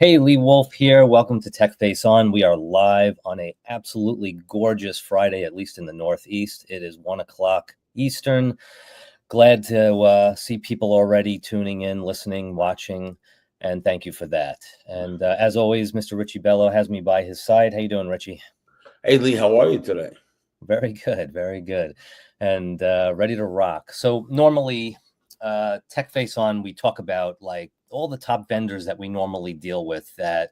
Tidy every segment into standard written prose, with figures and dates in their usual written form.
Hey, Lee Wolf here. Welcome to Tech Face On. We are live on a absolutely gorgeous Friday, at least in the Northeast. It is 1 o'clock Eastern. Glad to see people already tuning in, listening, watching, and thank you for that. And as always, Mr. Richie Bello has me by his side. How you doing, Richie? Hey Lee, how are you today? Very good, very good, and ready to rock. So normally, Tech Face On, we talk about like all the top vendors that we normally deal with. That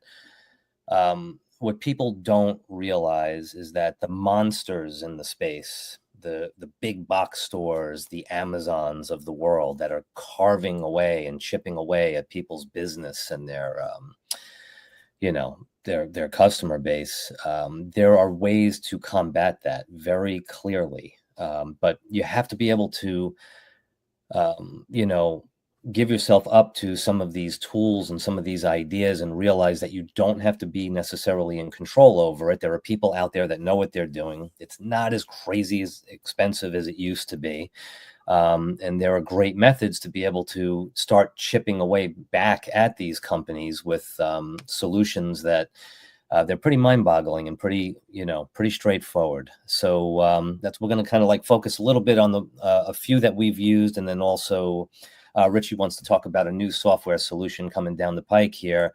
what people don't realize is that the monsters in the space, the big box stores, the Amazons of the world that are carving away and chipping away at people's business and their customer base. There are ways to combat that very clearly, but you have to be able to um, you know give yourself up to some of these tools and some of these ideas and realize that you don't have to be necessarily in control over it. There are people out there that know what they're doing. It's not as crazy as expensive as it used to be, and there are great methods to be able to start chipping away back at these companies with solutions that they're pretty mind-boggling and pretty straightforward. So that's we're going to kind of like focus a little bit on a few that we've used, and then also Richie wants to talk about a new software solution coming down the pike here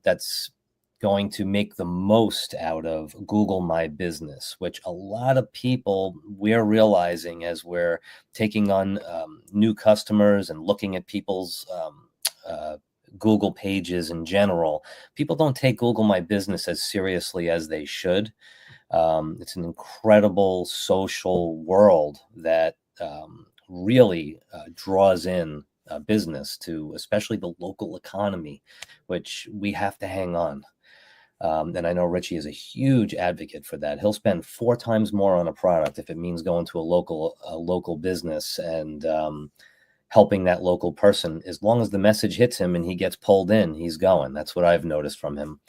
that's going to make the most out of Google My Business, which a lot of people we're realizing as we're taking on new customers and looking at people's Google pages in general. People don't take Google My Business as seriously as they should. It's an incredible social world that really draws in business to especially the local economy, which we have to hang on. And I know Richie is a huge advocate for that. He'll spend 4 times more on a product if it means going to a local business and helping that local person. As long as the message hits him and he gets pulled in, he's going. That's what I've noticed from him.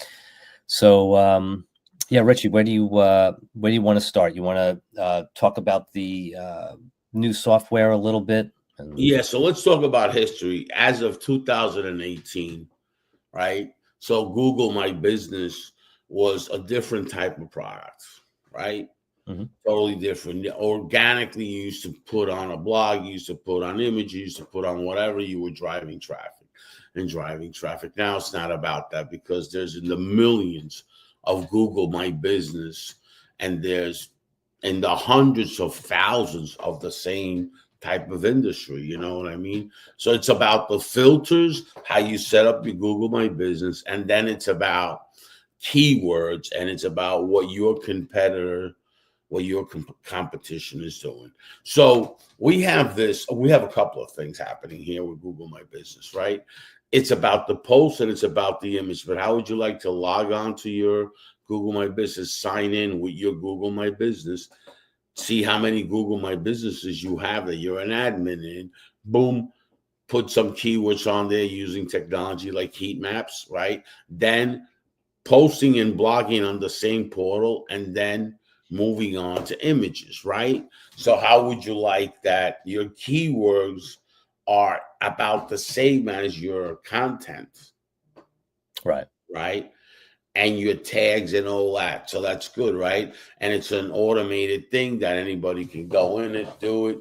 So yeah, Richie, where do you want to start? You want to talk about the new software a little bit? Yeah, so let's talk about history. As of 2018, right? So Google My Business was a different type of product, right? Mhm. Totally different. Organically, you used to put on a blog, you used to put on images, you used to put on whatever you were driving traffic and driving traffic. Now it's not about that because there's in the millions of Google My Business, and there's in the hundreds of thousands of the same type of industry. You know what I mean? So it's about the filters, how you set up your Google My Business, and then it's about keywords, and it's about what your competitor, what your competition is doing. So we have a couple of things happening here with Google My Business, right? It's about the post and it's about the image. But how would you like to log on to your Google My Business, sign in with your Google My Business, see how many Google My Businesses you have that you're an admin in, boom, put some keywords on there using technology like heat maps, right? Then posting and blogging on the same portal, and then moving on to images, right? So how would you like that your keywords are about the same as your content, Right. right? And your tags and all that. So that's good, right? And it's an automated thing that anybody can go in and do it,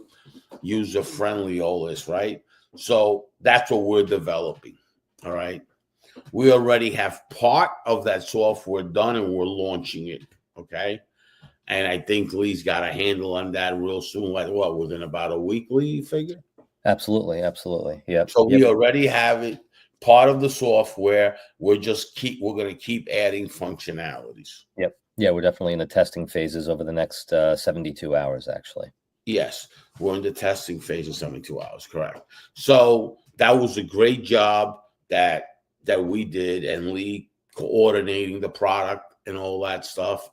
user friendly, all this, right? So that's what we're developing. All right. We already have part of that software done and we're launching it. Okay. And I think Lee's got a handle on that real soon. Like what, within about a week, Lee, you figure? Absolutely. Yep. So we already have it, part of the software. We're gonna keep adding functionalities. Yep. Yeah, we're definitely in the testing phases over the next 72 hours, actually. Yes, we're in the testing phase of 72 hours, correct. So that was a great job that we did, and Lee coordinating the product and all that stuff.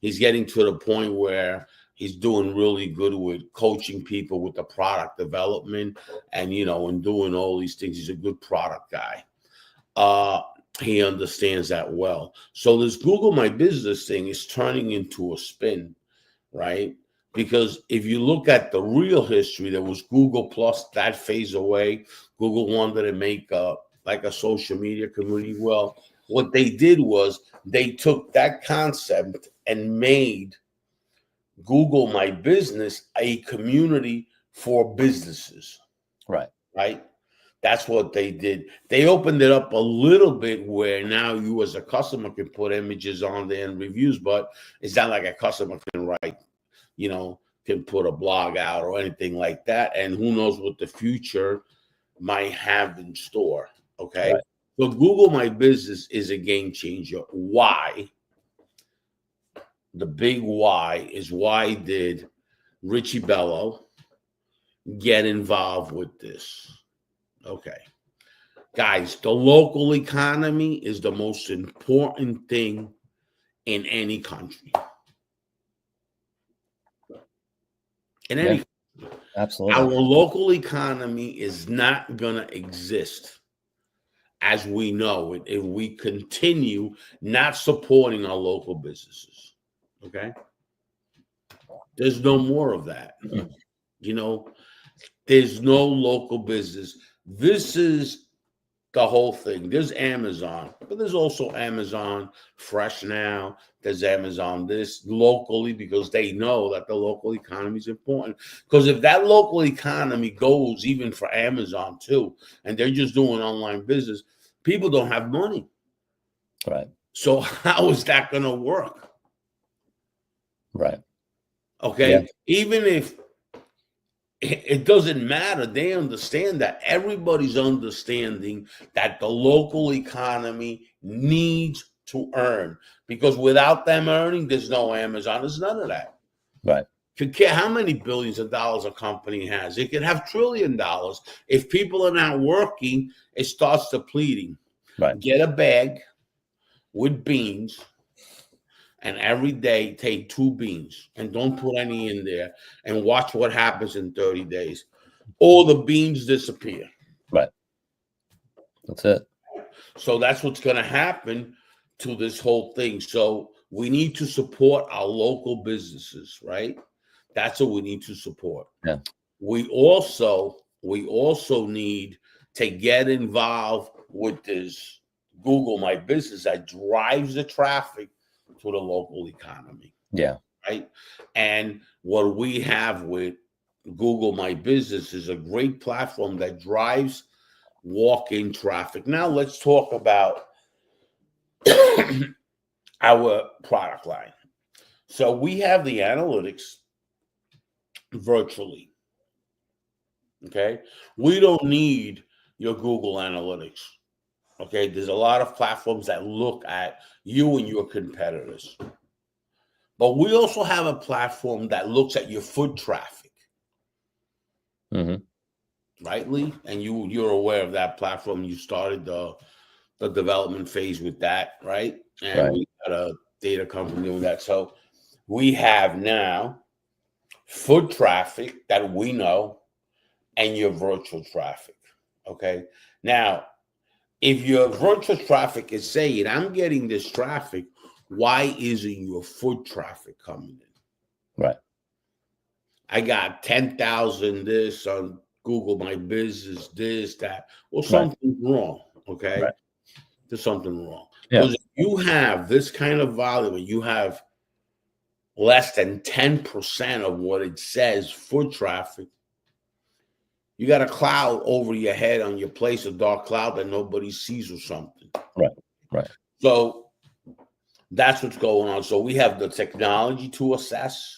He's getting to the point where he's doing really good with coaching people with the product development and and doing all these things. He's a good product guy. He understands that well. So this Google My Business thing is turning into a spin, right? Because if you look at the real history, there was Google Plus, that phase away. Google wanted to make like a social media community. Well, what they did was they took that concept and made Google My Business a community for businesses, Right. right? That's what they did. They opened it up a little bit where now you as a customer can put images on there and reviews, but it's not like a customer can write, can put a blog out or anything like that. And who knows what the future might have in store. Okay. Right. So Google My Business is a game changer. Why? The big why is, why did Richie Bello get involved with this? Okay. Guys, the local economy is the most important thing in any country. In any Absolutely. Our local economy is not going to exist as we know it if we continue not supporting our local businesses. Okay? There's no more of that. There's no local business. This is the whole thing. There's Amazon, but there's also Amazon Fresh now. There's Amazon this locally, because they know that the local economy is important. Because if that local economy goes even for Amazon too, and they're just doing online business, people don't have money. Right. So how is that going to work? Right. Okay. Yeah. Even if it doesn't matter, they understand that. Everybody's understanding that the local economy needs to earn, because without them earning, there's no Amazon. There's none of that. Right. Could care how many billions of dollars a company has. It could have $1 trillion. If people are not working, it starts depleting. Right. Get a bag with beans, and every day take 2 beans and don't put any in there, and watch what happens in 30 days. All the beans disappear. Right. That's it. So that's what's going to happen to this whole thing. So we need to support our local businesses, right? That's what we need to support. Yeah. We also need to get involved with this Google My Business that drives the traffic to the local economy. Yeah. Right. And what we have with Google My Business is a great platform that drives walk-in traffic. Now let's talk about our product line. So we have the analytics virtually. Okay. We don't need your Google Analytics. Okay. There's a lot of platforms that look at you and your competitors. But we also have a platform that looks at your foot traffic. Mm-hmm. Right, Lee? And you're aware of that platform. You started the development phase with that, right? And right. We got a data company doing that. So we have now foot traffic that we know and your virtual traffic. Okay. Now, if your virtual traffic is saying, I'm getting this traffic, why isn't your foot traffic coming in? Right. I got 10,000 this on Google My Business, this, that. Well, something's wrong. Okay. Right. There's something wrong. Yeah. Because if you have this kind of volume and you have less than 10% of what it says foot traffic, you got a cloud over your head on your place, a dark cloud that nobody sees or something. Right. Right. So that's what's going on. So we have the technology to assess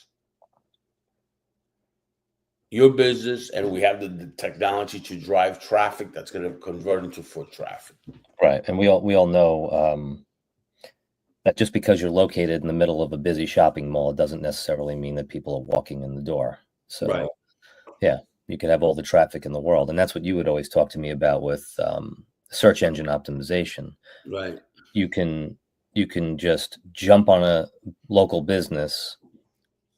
your business, and we have the technology to drive traffic that's going to convert into foot traffic. Right. And we all know that just because you're located in the middle of a busy shopping mall, it doesn't necessarily mean that people are walking in the door. So, right. Yeah, you could have all the traffic in the world. And that's what you would always talk to me about with search engine optimization. Right. You can just jump on a local business.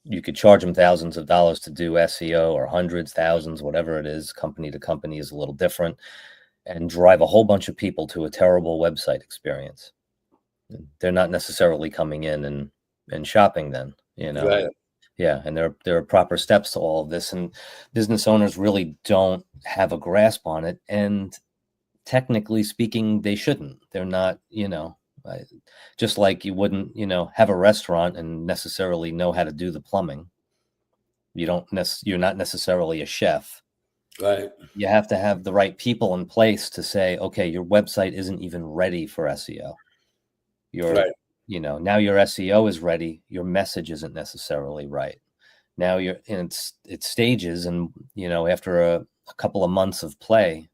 You could charge them thousands of dollars to do SEO, or hundreds, thousands, whatever it is. Company to company is a little different, and drive a whole bunch of people to a terrible website experience. They're not necessarily coming in and shopping then, Right. Yeah. And there are proper steps to all of this, and business owners really don't have a grasp on it. And technically speaking, they shouldn't. They're not, just like you wouldn't, have a restaurant and necessarily know how to do the plumbing. You're not necessarily a chef. Right. You have to have the right people in place to say, okay, your website isn't even ready for SEO. Right. Now your SEO is ready. Your message isn't necessarily right. Now you're in its stages, and after a couple of months of play,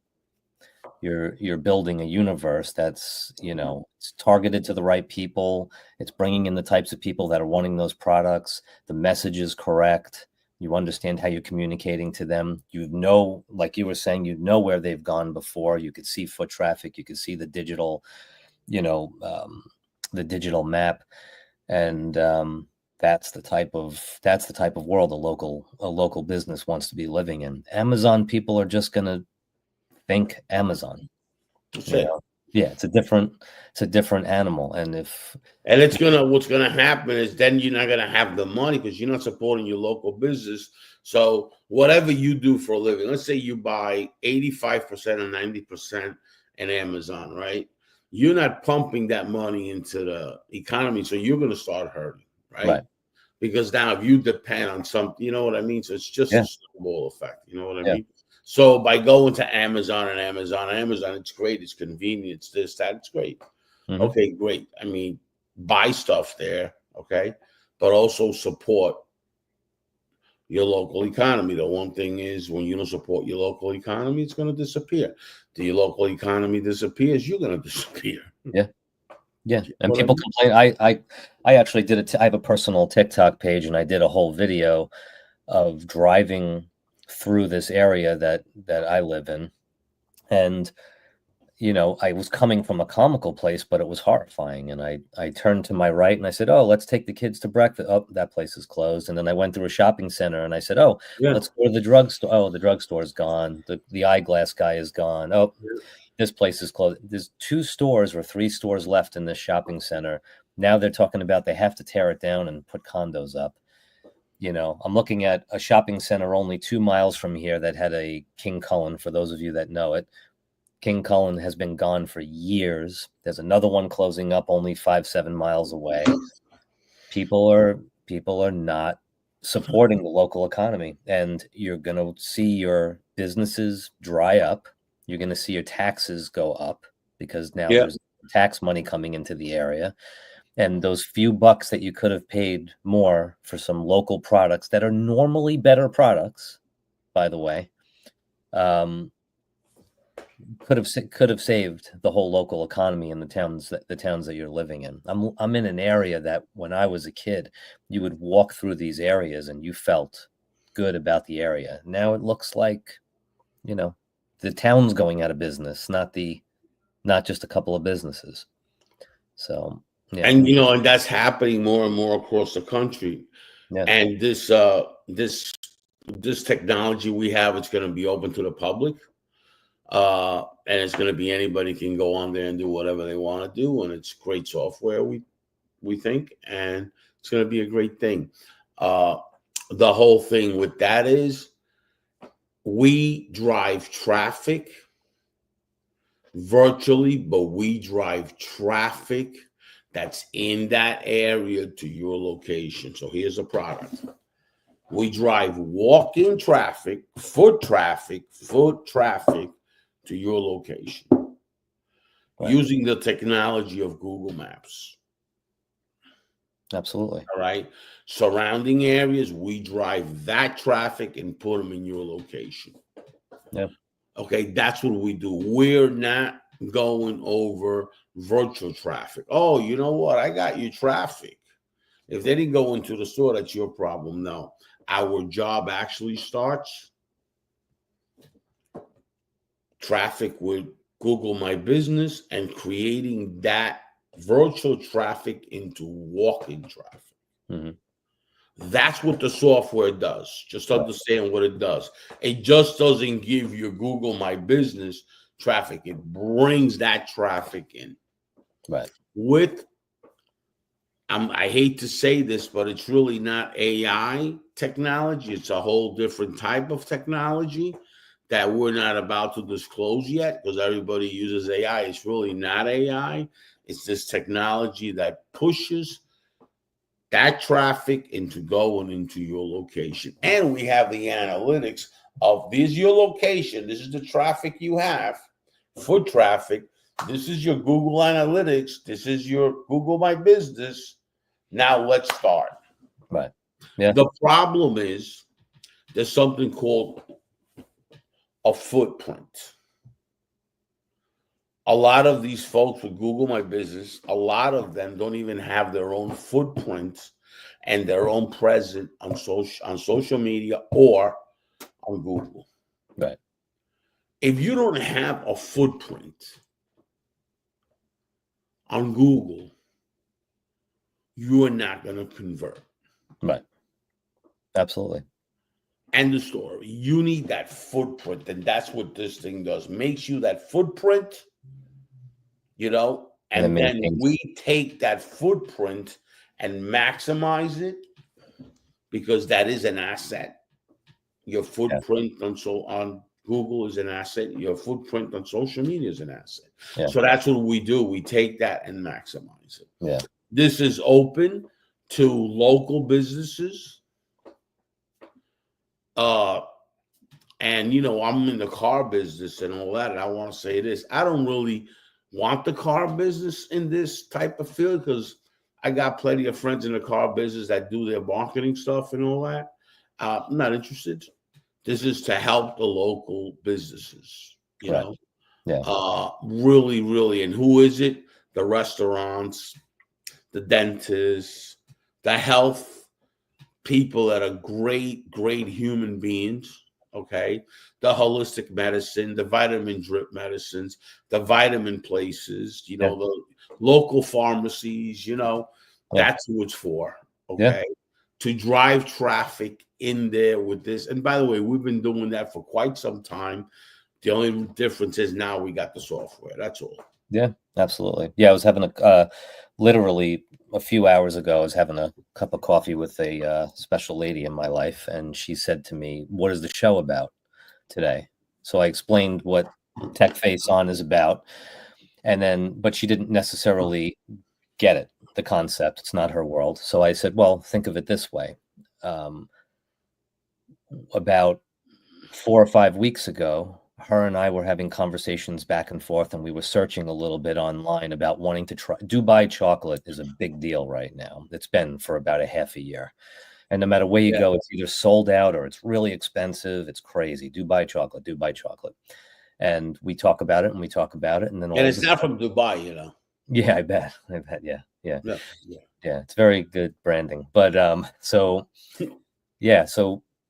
you're building a universe that's it's targeted to the right people. It's bringing in the types of people that are wanting those products. The message is correct. You understand how you're communicating to them. Like you were saying, where they've gone before. You could see foot traffic. You could see the digital, the digital map, and that's the type of world a local business wants to be living in. Amazon people are just going to think Amazon. Yeah, it's a different animal, and what's gonna happen is then you're not gonna have the money because you're not supporting your local business. So whatever you do for a living, let's say you buy 85% or 90% in Amazon, right? You're not pumping that money into the economy, so you're gonna start hurting, right? Because now if you depend on something, you know what I mean? So it's just a snowball effect, you know what I mean? So by going to Amazon, it's great. It's convenient. It's this, that. It's great. Mm-hmm. Okay, great. I mean, buy stuff there, okay? But also support your local economy. The one thing is when you don't support your local economy, it's going to disappear. If your local economy disappears, you're going to disappear. Yeah. Yeah. And people complain. I actually did I have a personal TikTok page, and I did a whole video of driving through this area that I live in, and I was coming from a comical place, but it was horrifying. And I turned to my right and I said, "Oh, let's take the kids to breakfast." Oh, that place is closed. And then I went through a shopping center and I said, "Oh, let's go to the drugstore." Oh, the drugstore is gone. The eyeglass guy is gone. Oh, this place is closed. There's 2 stores or 3 stores left in this shopping center. Now they're talking about they have to tear it down and put condos up. I'm looking at a shopping center only 2 miles from here that had a King Cullen, for those of you that know it. King Cullen has been gone for years. There's another one closing up only 5-7 miles away. People are not supporting the local economy, and you're going to see your businesses dry up. You're going to see your taxes go up because now there's tax money coming into the area. And those few bucks that you could have paid more for some local products that are normally better products, by the way, could have saved the whole local economy in the towns that you're living in. I'm in an area that when I was a kid, you would walk through these areas and you felt good about the area. Now it looks like, the town's going out of business, not just a couple of businesses. So. Yeah. And and that's happening more and more across the country. Yeah. And this technology we have, it's going to be open to the public, and it's going to be anybody can go on there and do whatever they want to do, and it's great software we think, and it's going to be a great thing. The whole thing with that is we drive traffic virtually, but we drive traffic that's in that area to your location. So here's a product. We drive walk-in traffic, foot traffic to your location using the technology of Google Maps. Absolutely. All right. Surrounding areas, we drive that traffic and put them in your location. Yeah. Okay. That's what we do. We're not going over virtual traffic. Oh, you know what? I got your traffic. If they didn't go into the store, that's your problem. No, our job actually starts traffic with Google My Business and creating that virtual traffic into walk-in traffic. Mm-hmm. That's what the software does. Just understand what it does. It just doesn't give you Google My Business traffic. It brings that traffic in. Right. I hate to say this, but it's really not AI technology. It's a whole different type of technology that we're not about to disclose yet because everybody uses AI. It's really not AI. It's this technology that pushes that traffic into going into your location. And we have the analytics of this is your location. This is the traffic you have, foot traffic. This is your Google Analytics. This is your Google My Business. Now let's start. Right. Yeah. The problem is there's something called a footprint. A lot of these folks with Google My Business, a lot of them don't even have their own footprint and their own presence on social media or on Google. Right. If you don't have a footprint on Google, you are not going to convert. Right. Absolutely. End of story. You need that footprint, and that's what this thing does. Makes you that footprint, and then we take that footprint and maximize it because that is an asset. Your footprint on Google is an asset. Your footprint on social media is an asset. Yeah. So that's what we do. We take that and maximize it. Yeah. This is open to local businesses. And I'm in the car business and all that, and I want to say this. I don't really want the car business in this type of field because I got plenty of friends in the car business that do their marketing stuff and all that. I'm not interested. This is to help the local businesses, you know. Yeah. Really, really. And who is it? The restaurants, the dentists, the health people that are great, great human beings. Okay. The holistic medicine, the vitamin drip medicines, the vitamin places, the local pharmacies, that's who it's for. Okay. Yeah. To drive traffic in there with this. And by the way, we've been doing that for quite some time. The only difference is now we got the software. That's all. Yeah, absolutely. Yeah, I was having literally a few hours ago, I was having a cup of coffee with a special lady in my life, and she said to me, "What is the show about today?" So I explained what Tech Face On is about, but she didn't necessarily get it, the concept. It's not her world. So I said, "Well, think of it this way. About 4 or 5 weeks ago, her and I were having conversations back and forth, and we were searching a little bit online about wanting to try. Dubai chocolate is a big deal right now. It's been for about a half a year. And no matter where you go, it's either sold out or it's really expensive. It's crazy. Dubai chocolate, Dubai chocolate. And we talk about it and we talk about it. And then it's not from Dubai, Yeah, I bet. Yeah. It's very good branding. But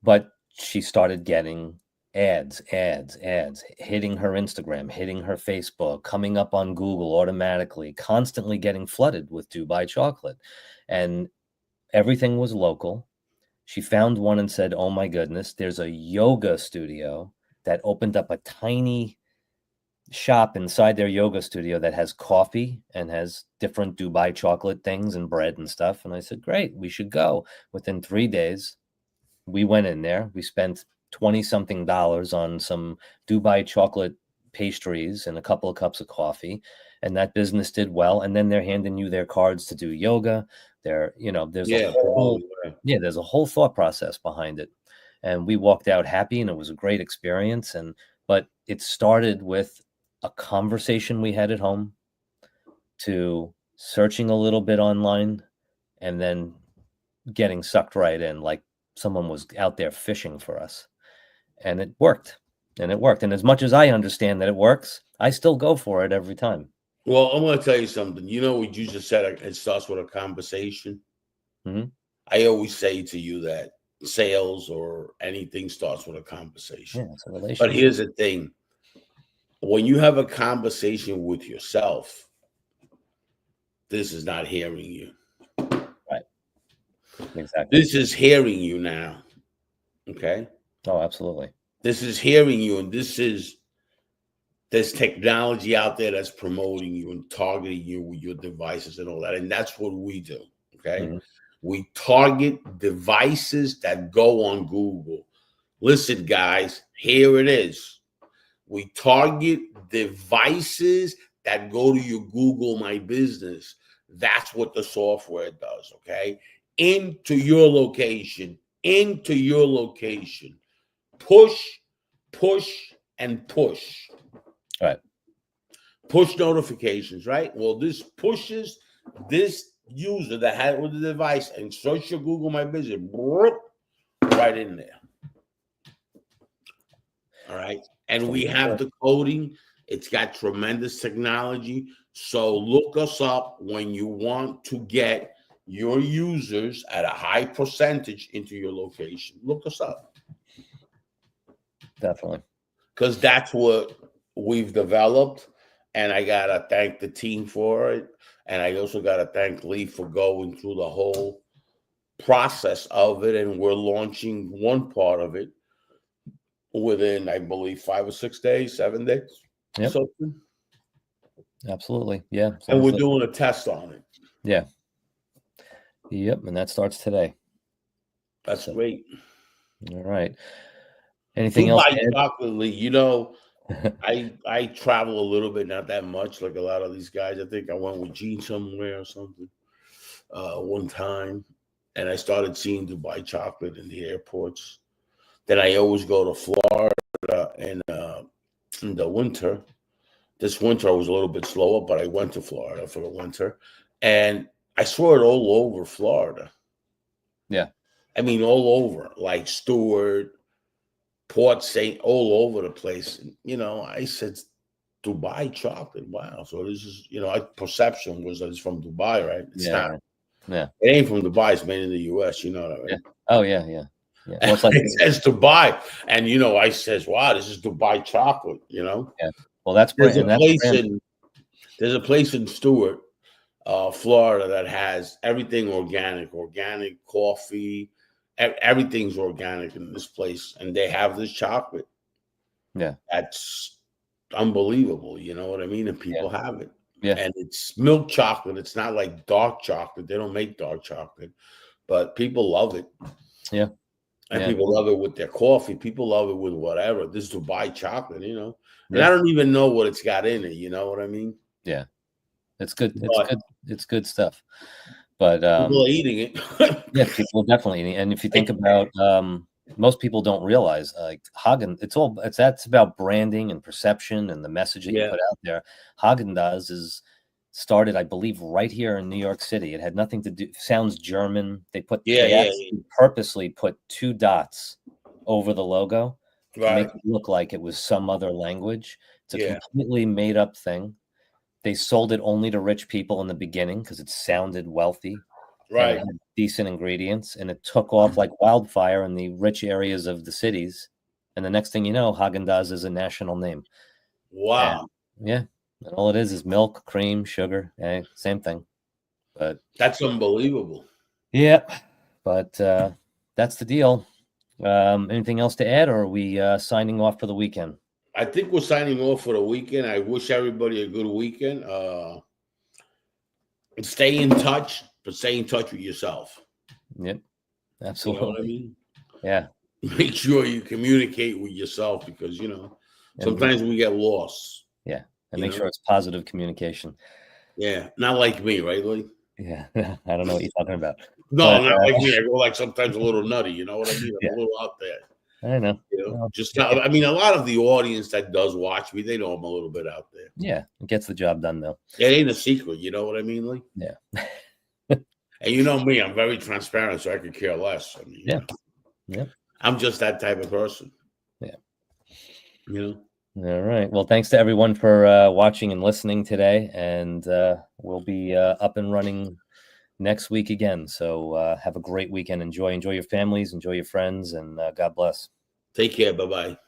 but she started getting ads hitting her Instagram, hitting her Facebook, coming up on Google automatically, constantly getting flooded with Dubai chocolate. And everything was local. She found one and said, "Oh my goodness, there's a yoga studio that opened up a tiny shop inside their yoga studio that has coffee and has different Dubai chocolate things and bread and stuff." And I said, "Great, we should go." Within 3 days, we went in there. We spent $20-something on some Dubai chocolate pastries and a couple of cups of coffee, and that business did well. And then they're handing you their cards to do yoga. There's a whole thought process behind it. And we walked out happy, and it was a great experience. But it started with a conversation we had at home, to searching a little bit online, and then getting sucked right in, like someone was out there fishing for us. And it worked. And as much as I understand that it works, I still go for it every time. Well, I'm going to tell you something. What you just said, it starts with a conversation. Mm-hmm. I always say to you that sales or anything starts with a conversation. Yeah, it's a relationship. But here's the thing. When you have a conversation with yourself, this is not hearing you. Right. Exactly. This is hearing you now. Okay? Oh, absolutely. This is hearing you, and there's technology out there that's promoting you and targeting you with your devices and all that. And that's what we do. Okay. Mm-hmm. We target devices that go on Google. Listen, guys, here it is. We target devices that go to your Google My Business. That's what the software does, okay? Into your location, push, and push. All right. Push notifications, right? Well, this pushes this user that had it with the device and search your Google My Business right in there. All right. And we have the coding. It's got tremendous technology. So look us up when you want to get your users at a high percentage into your location. Look us up. Definitely. Because that's what we've developed. And I got to thank the team for it. And I also got to thank Lee for going through the whole process of it. And we're launching one part of it within, I believe, 5 or 6 days, 7 days. Yep. Something. Absolutely. Yeah. And we're doing a test on it. Yeah. Yep. And that starts today. That's great. All right. Anything else? Chocolate, Lee, you know, I travel a little bit, not that much, like a lot of these guys. I think I went with Gene somewhere or something one time, and I started seeing Dubai chocolate in the airports. Then I always go to Florida in the winter. This winter I was a little bit slower, but I went to Florida for the winter, and I saw it all over Florida. Yeah, I mean all over, like Stewart, Port St., all over the place. And, you know, I said, Dubai chocolate. Wow. So this is, you know, my perception was that it's from Dubai, right? It's not. Yeah. It ain't from Dubai. It's made in the U.S. You know that, right? Yeah. Oh, yeah. Well, it's like, it says Dubai. And, you know, I says, wow, this is Dubai chocolate, you know? Yeah. Well, that's there's a place in Stewart, Florida that has everything organic coffee. Everything's organic in this place, and they have this chocolate. Yeah, that's unbelievable. You know what I mean? And people have it. Yeah, and it's milk chocolate. It's not like dark chocolate. They don't make dark chocolate, but people love it. Yeah, and people love it with their coffee. People love it with whatever. This Dubai chocolate, you know. And I don't even know what it's got in it. You know what I mean? Yeah, it's good. It's good stuff. But people are eating it. Yeah, people definitely eating it. And if you think about most people don't realize like that's about branding and perception and the message that you put out there. Häagen-Dazs is started, I believe, right here in New York City. It had nothing to do, sounds German. They purposely put 2 dots over the logo to make it look like it was some other language. It's a completely made up thing. They sold it only to rich people in the beginning because it sounded wealthy, right? It had decent ingredients, and it took off like wildfire in the rich areas of the cities. And the next thing you know, Häagen-Dazs is a national name. Wow! And all it is milk, cream, sugar, same thing. But that's unbelievable. Yeah, but that's the deal. Anything else to add, or are we signing off for the weekend? I think we're signing off for the weekend. I wish everybody a good weekend. Stay in touch, but stay in touch with yourself. Yep, absolutely. You know what I mean? Yeah. Make sure you communicate with yourself because, you know, sometimes we get lost. Yeah, and make sure it's positive communication. Yeah, not like me, right, Lee? Yeah, I don't know what you're talking about. No, not like me. I go like sometimes a little nutty. You know what I mean? I'm a little out there. I know. You know, I mean, a lot of the audience that does watch me, they know I'm a little bit out there. Yeah, it gets the job done, though. It ain't a secret. You know what I mean, Lee? Yeah. And you know me, I'm very transparent, so I could care less. I mean, yeah. I'm just that type of person. Yeah. You know? All right. Well, thanks to everyone for watching and listening today. And we'll be up and running next week again. So have a great weekend. Enjoy your families, enjoy your friends, and God bless. Take care. Bye-bye.